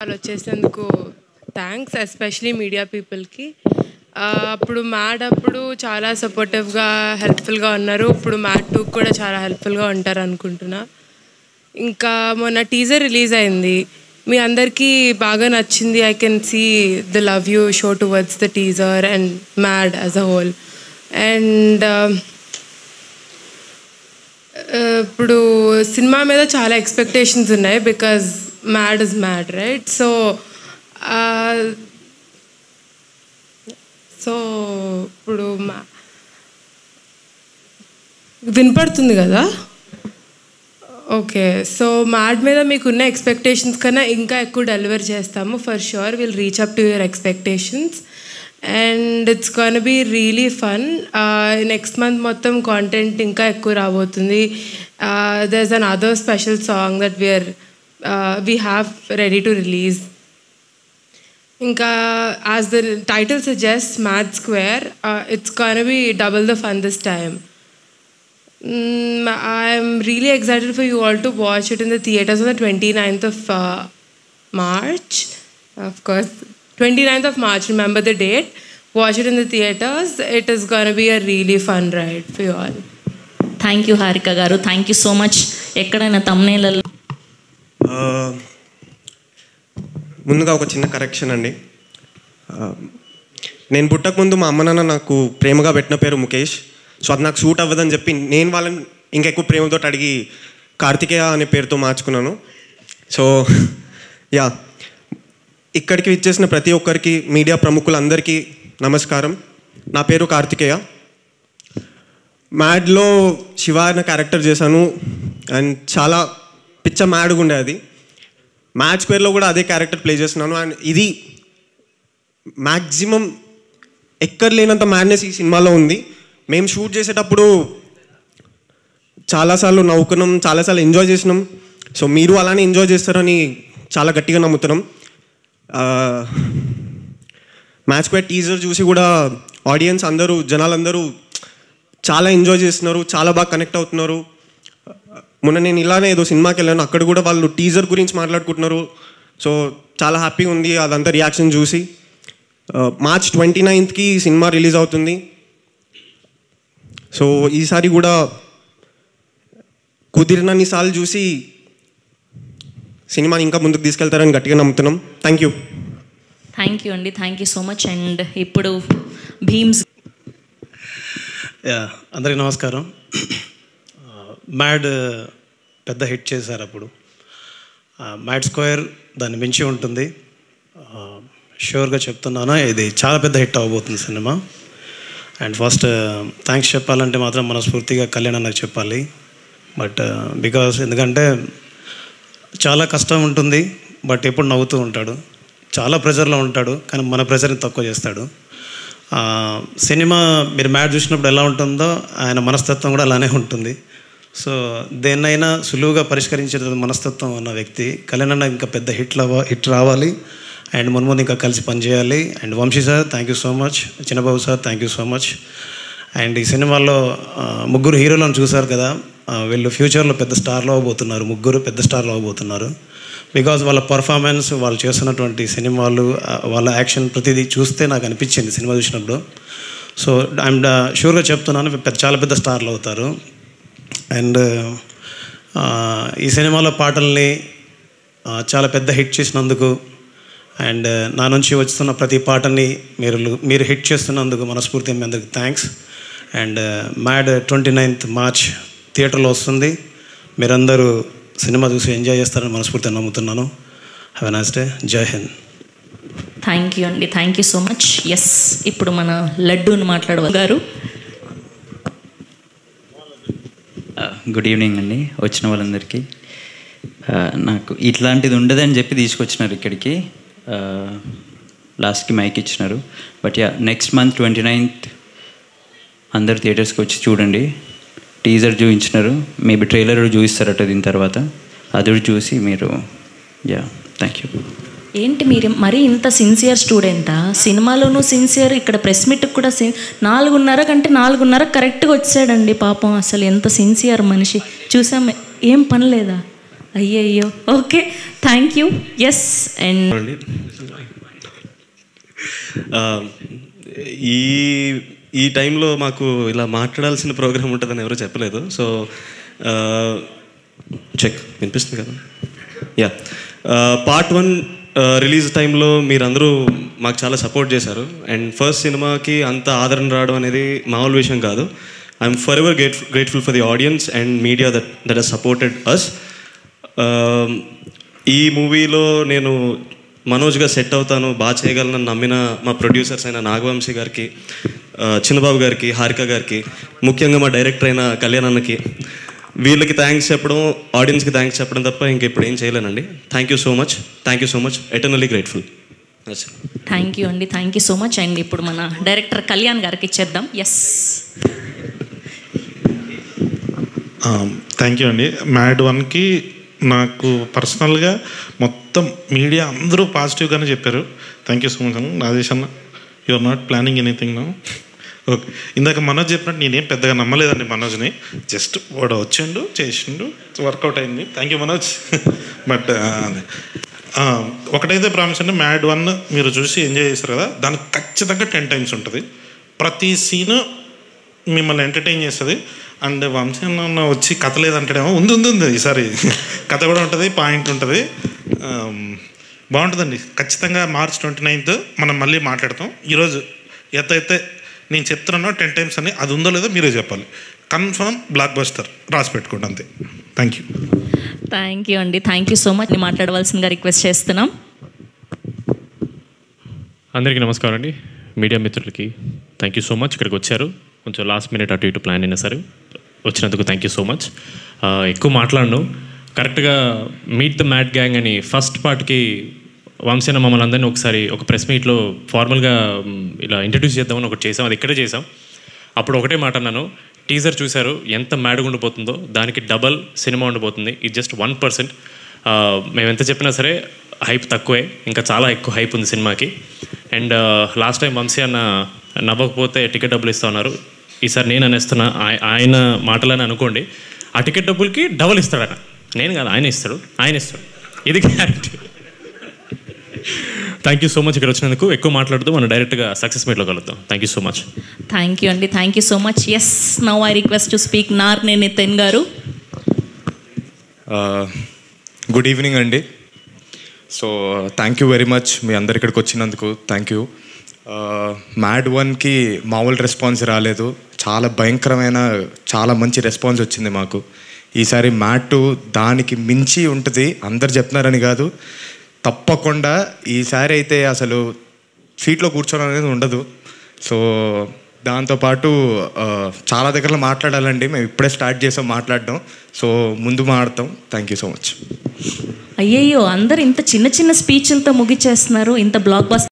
వాళ్ళు వచ్చేసినందుకు thanks, especially media పీపుల్కి. అప్పుడు మ్యాడ్ అప్పుడు చాలా సపోర్టివ్గా హెల్ప్ఫుల్గా ఉన్నారు. ఇప్పుడు మ్యాడ్ 2 కూడా చాలా హెల్ప్ఫుల్గా ఉంటారు అనుకుంటున్నా. ఇంకా మొన్న టీజర్ రిలీజ్ అయింది, మీ అందరికీ బాగా నచ్చింది. I can see the love you show towards the teaser and Mad as a whole. అండ్ ఇప్పుడు సినిమా మీద చాలా ఎక్స్పెక్టేషన్స్ ఉన్నాయి because Mad is Mad, right? So ఇప్పుడు వినపడుతుంది కదా? ఓకే. సో మ్యాడ్ మీద మీకున్న ఎక్స్పెక్టేషన్స్ కన్నా ఇంకా ఎక్కువ డెలివర్ చేస్తాము. For sure will reach up to your expectations and it's gonna be really fun. Next month మొత్తం కాంటెంట్ ఇంకా ఎక్కువ రాబోతుంది. There is another special song that we have ready to release. Inka, as the title suggests, Mad Square, it's gonna be double the fun this time. I'm really excited for you all to watch it in the theaters on the 29th of March. Of course, 29th of March, remember the date. Watch it in the theaters. It is gonna be a really fun ride for you all. Thank you, Harika garu. Thank you so much. Ekkadaina thumbnail ముందుగా ఒక చిన్న correction అండి. నేను పుట్టకముందు మా అమ్మ నాన్న నాకు ప్రేమగా పెట్టిన పేరు ముఖేష్. సో అది నాకు సూట్ అవ్వదని చెప్పి నేను వాళ్ళని ఇంకెక్కువ ప్రేమతో అడిగి కార్తికేయ అనే పేరుతో మార్చుకున్నాను. సో యా, ఇక్కడికి ఇచ్చేసిన ప్రతి ఒక్కరికి, మీడియా ప్రముఖులందరికీ నమస్కారం. నా పేరు కార్తికేయ. మ్యాడ్లో శివ అనే క్యారెక్టర్ చేశాను అండ్ చాలా పిచ్చ మ్యాడ్గా ఉండే అది. మ్యాడ్ స్క్వేర్లో కూడా అదే క్యారెక్టర్ ప్లే చేస్తున్నాను అండ్ ఇది మ్యాక్సిమం ఎక్కడ లేనంత మ్యాడ్నెస్ ఈ సినిమాలో ఉంది. మేము షూట్ చేసేటప్పుడు చాలాసార్లు నవ్వుకున్నాం, చాలాసార్లు ఎంజాయ్ చేసినాం. సో మీరు అలానే ఎంజాయ్ చేస్తారని చాలా గట్టిగా నమ్ముతున్నాం. మ్యాడ్ స్క్వేర్ టీజర్ చూసి కూడా ఆడియన్స్ అందరూ, జనాలందరూ చాలా ఎంజాయ్ చేస్తున్నారు, చాలా బాగా కనెక్ట్ అవుతున్నారు. మొన్న నేను ఇలానే ఏదో సినిమాకి వెళ్ళాను, అక్కడ కూడా వాళ్ళు టీజర్ గురించి మాట్లాడుకుంటున్నారు. సో చాలా హ్యాపీగా ఉంది అదంతా రియాక్షన్ చూసి. మార్చ్ 29th సినిమా రిలీజ్ అవుతుంది. సో ఈసారి కూడా కుదిరినన్నిసార్లు చూసి సినిమాని ఇంకా ముందుకు తీసుకెళ్తారని గట్టిగా నమ్ముతున్నాం. థ్యాంక్ యూ అండి. Thank you so much. And ఇప్పుడు భీమ్స్. అందరికీ నమస్కారం. మ్యాడ్ పెద్ద హిట్ చేశారు అప్పుడు. మ్యాడ్ స్క్వేర్ దాన్ని మించి ఉంటుంది. ష్యూర్గా చెప్తున్నాను, ఇది చాలా పెద్ద హిట్ అవ్వబోతుంది సినిమా. అండ్ ఫస్ట్ థ్యాంక్స్ చెప్పాలంటే మాత్రం మనస్ఫూర్తిగా కళ్యాణ్ నాకు చెప్పాలి. బట్ ఎందుకంటే చాలా కష్టం ఉంటుంది, బట్ ఎప్పుడు నవ్వుతూ ఉంటాడు. చాలా ప్రెజర్లో ఉంటాడు, కానీ మన ప్రెజర్ని తక్కువ చేస్తాడు. సినిమా మీరు మ్యాడ్ చూసినప్పుడు ఎలా ఉంటుందో ఆయన మనస్తత్వం కూడా అలానే ఉంటుంది. సో దేన్నైనా సులువుగా పరిష్కరించే మనస్తత్వం ఉన్న వ్యక్తి కళ్యాణ్. ఇంకా పెద్ద హిట్ రావాలి అండ్ ముందు ఇంకా కలిసి పనిచేయాలి. And Vamsi sir thank you so much, Chinnababu sir thank you so much. And ఈ సినిమాలో ముగ్గురు హీరోలను చూశారు కదా, వీళ్ళు ఫ్యూచర్లో పెద్ద స్టార్లు అవ్వబోతున్నారు. ముగ్గురు పెద్ద స్టార్లు అవ్వబోతున్నారు. బికాజ్ వాళ్ళ పర్ఫార్మెన్స్, వాళ్ళు చేస్తున్నటువంటి సినిమాలు, వాళ్ళ యాక్షన్ ప్రతిదీ చూస్తే నాకు అనిపించింది సినిమా చూసినప్పుడు. సో ఐఎమ్ షూర్గా చెప్తున్నాను, చాలా పెద్ద స్టార్లు అవుతారు. అండ్ ఈ సినిమాలో పాటల్ని చాలా పెద్ద హిట్ చేసినందుకు అండ్ నా నుంచి వస్తున్న ప్రతి పాటని మీరు హిట్ చేస్తున్నందుకు మనస్ఫూర్తిగా మీ అందరికి thanks. And mad 29th March థియేటర్లో వస్తుంది. మీరందరూ సినిమా చూసి ఎంజాయ్ చేస్తారని మనస్ఫూర్తిగా నమ్ముతున్నాను. Have a nice day. జై హింద్. థ్యాంక్ యూ అండి. Thank you so much. Yes, ఇప్పుడు మన లడ్డూని మాట్లాడగారు. గుడ్ ఈవినింగ్ అండి వచ్చిన వాళ్ళందరికీ. నాకు ఇట్లాంటిది ఉండదని చెప్పి తీసుకొచ్చినారు ఇక్కడికి, లాస్ట్కి మైక్ ఇచ్చినారు. But yeah, next month 29th అందరు థియేటర్స్కి వచ్చి చూడండి. టీజర్ చూపించినారు, మేబీ ట్రైలర్ చూపిస్తారట దీని తర్వాత, అది చూసి మీరు. Yeah, thank you. ఏంటి మీరు మరీ ఇంత సిన్సియర్ స్టూడెంటా? సినిమాలోనూ సిన్సియర్, ఇక్కడ ప్రెస్ మీట్కి కూడా 4:30 కంటే 4:30 కరెక్ట్గా వచ్చాడండి పాపం. అసలు ఎంత సిన్సియర్ మనిషి చూసాం. ఏం పని లేదా? అయ్యయ్యో, okay, thank you. Yes. And ఈ టైంలో మాకు ఇలా మాట్లాడాల్సిన ప్రోగ్రామ్ ఉంటుందని ఎవరు చెప్పలేదు. సో చెక్ వినిపిస్తుంది కదా? యా, పార్ట్ 1 రిలీజ్ టైంలో మీరందరూ మాకు చాలా సపోర్ట్ చేశారు. అండ్ ఫస్ట్ సినిమాకి అంత ఆదరణ రావడం అనేది మామూలు విషయం కాదు. I'm forever grateful for the audience and media that has supported us. ఈ మూవీలో నేను మనోజ్గా సెట్ అవుతాను, బాగా చేయగలను నమ్మిన మా ప్రొడ్యూసర్స్ అయిన నాగవంశీ గారికి, చిన్నబాబు గారికి, హారిక గారికి, ముఖ్యంగా మా డైరెక్టర్ అయిన కళ్యాణ్ అన్నకి, వీళ్ళకి థ్యాంక్స్ చెప్పడం, ఆడియన్స్కి థ్యాంక్స్ చెప్పడం తప్ప ఇంకెప్పుడు ఏం చేయలేనండి. Thank you so much, eternally grateful. Thank you అండి, thank you so much. And ఇప్పుడు మన డైరెక్టర్ కళ్యాణ్ గారికి ఇచ్చేద్దాం. ఎస్. థ్యాంక్ యూ అండి. మ్యాడ్ 1కి నాకు పర్సనల్గా మొత్తం మీడియా అందరూ పాజిటివ్గానే చెప్పారు. థ్యాంక్ యూ సో మచ్ అన్న. రాజేష్ అన్న, you are not planning anything now. Okay, ఇందాక మనోజ్ చెప్పినట్టు నేనేం పెద్దగా నమ్మలేదండి మనోజ్ని. జస్ట్ వాడు వచ్చిండు, చేసిండు, వర్కౌట్ అయింది. Thank you Manoj. బట్ ఒకటైతే ప్రామిస్ అండి, మ్యాడ్ 1 మీరు చూసి ఎంజాయ్ చేస్తారు కదా, దానికి ఖచ్చితంగా 10 times ఉంటుంది. ప్రతి సీను మిమ్మల్ని ఎంటర్టైన్ చేస్తుంది. అండ్ వంశీ అన్న వచ్చి కథ లేదంటాడేమో, ఉంది ఈసారి కథ కూడా ఉంటుంది, పాయింట్ ఉంటుంది, బాగుంటుందండి. ఖచ్చితంగా March 29th మనం మళ్ళీ మాట్లాడతాం. ఈరోజు అయితే నేను చెప్తున్నాను 10 times అని, అది ఉందో లేదో మీరే చెప్పాలి. కన్ఫర్మ్ బ్లాక్ బస్టర్ రాసి పెట్టుకోండి, అంతే. థ్యాంక్ యూ అండి, థ్యాంక్ యూ సో మచ్. మాట్లాడవలసిందిగా రిక్వెస్ట్ చేస్తున్నాం. అందరికీ నమస్కారం అండి. మీడియా మిత్రులకి థ్యాంక్ యూ సో మచ్. ఇక్కడికి వచ్చారు, కొంచెం లాస్ట్ మినిట్ అటు ఇటు ప్లాన్ అయినా సరే వచ్చినందుకు థ్యాంక్ యూ సో మచ్. ఎక్కువ మాట్లాడను, కరెక్ట్గా మీట్ ద మ్యాడ్ గ్యాంగ్ అని ఫస్ట్ పార్ట్కి వంశీన మమ్మల్ని అందరినీ ఒకసారి ఒక ప్రెస్ మీట్లో ఫార్మల్గా ఇలా ఇంట్రడ్యూస్ చేద్దామని ఒకటి చేసాం, అది ఇక్కడే చేసాం. అప్పుడు ఒకటే మాట అన్నాను, టీజర్ చూశారు ఎంత మ్యాడ్గా ఉండిపోతుందో, దానికి డబల్ సినిమా ఉండిపోతుంది. ఇది జస్ట్ 1%. మేము ఎంత చెప్పినా సరే హైప్ తక్కువే, ఇంకా చాలా ఎక్కువ హైప్ ఉంది సినిమాకి. అండ్ లాస్ట్ టైం వంశీ అన్న నవ్వకపోతే టికెట్ డబ్బులు ఇస్తా ఉన్నారు. ఈసారి నేను అనేస్తున్నా, ఆయన మాటలని అనుకోండి, ఆ టికెట్ డబ్బులకి డబల్ ఇస్తాడట. నేను కాదు, ఆయన ఇస్తాడు. ఇది guarantee. Thank you so much ఇక్కడ వచ్చినందుకు. ఎక్కువ మాట్లాడుతూ మనం డైరెక్ట్గా సక్సెస్ మీట్లో కలుద్దాం. Thank you so much. Thank you అండి, thank you so much. Yes, now I request to speak Narne Nitin గారు. గుడ్ ఈవినింగ్ అండి. So thank you very much మీ అందరు ఇక్కడికి వచ్చినందుకు. Thank you. మ్యాడ్ 1కి మామూలు రెస్పాన్స్ రాలేదు, చాలా భయంకరమైన చాలా మంచి రెస్పాన్స్ వచ్చింది మాకు. ఈసారి మ్యాడ్ 2 దానికి మించి ఉంటుంది. అందరు చెప్తున్నారని కాదు, తప్పకుండా ఈసారి అయితే అసలు సీట్లో కూర్చోడం అనేది ఉండదు. సో దాంతోపాటు చాలా దగ్గరలో మాట్లాడాలండి. మేము ఇప్పుడే స్టార్ట్ చేసాం మాట్లాడడం, సో ముందు మాట్లాడతాం. Thank you so much. అయ్యయ్యో, అందరు ఇంత చిన్న చిన్న స్పీచ్లతో ముగిచేస్తున్నారు, ఇంత బ్లాక్ బస్టర్